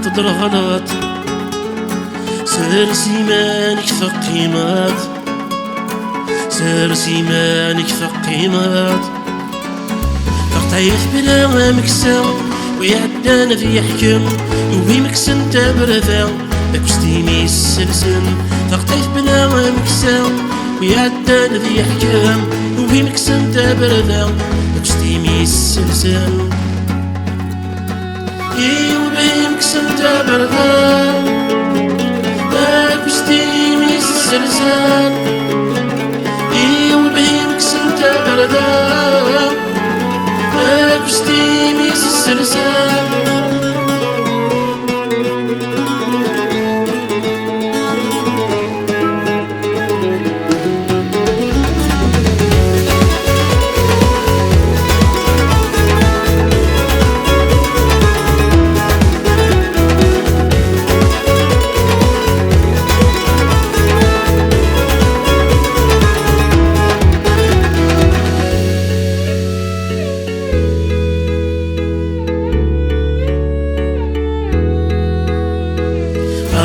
تدر غلط سير سيمانك ثقيمات سير سيمانك ثقيمات تقطعيث بلا مكسر ويعدانا في يحكم يوبي مكسن تبرثا بكستيمي السلسل تقطعيث بلا مكسر ويعدانا في يحكم يوبي مكسن تبرثا بكستيمي السلسل يوبي مكسن تبرثا بكستيمي السلسل يوبي مكسن تبرثا بكستيمي السلسل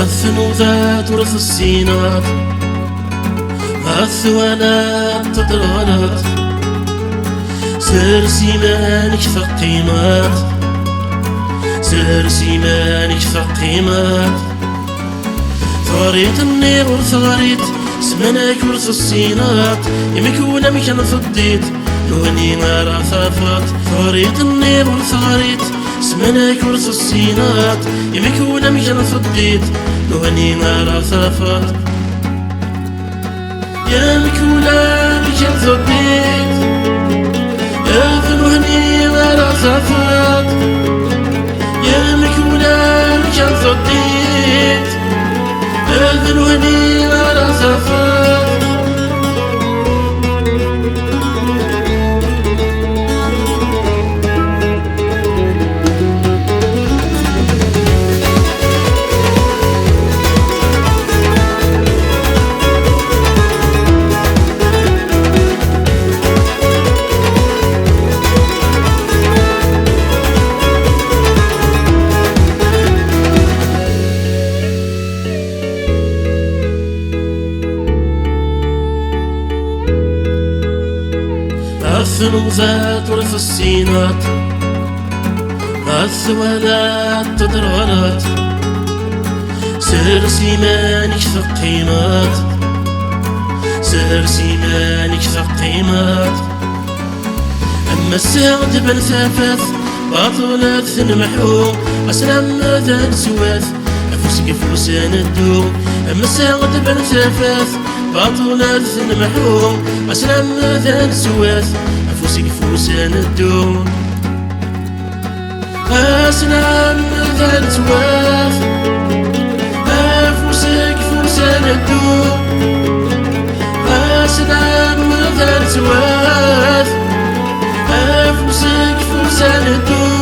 الثنوذات ورث السينات الثوالات تدر غلط سير سيمانك ثقيمات سير سيمانك ثقيمات ثغريت النير ورثغريت سمناك ورث السينات يمكونا مكان فضيت لوني نار ثافات ثغريت النير ورثغريت سمناك ورث السينات يمكونا مكان فضيت لوني نار ثافات يا مكونا مكان فضيت يا ذنوهني نار ثافات يا مكونا مكان فضيت يا ذنوهني نار ثافات الثنوذات ورث السينات الثوالات تدر غلط سير سيمانك ثقيمات سير سيمانك ثقيمات أما الساعد بن ثافث باطلات ثنمحو أسلام ذا سواث أفوسك فوسان الدوم أما الساعد بن ثافث باطلات ثنمحو أسلام ذا سواث أفوسك فوسان الدوم أسلام ذا سواث أفوسك فوسان الدوم أسلام ذا سواث أفوسك فوسان الدوم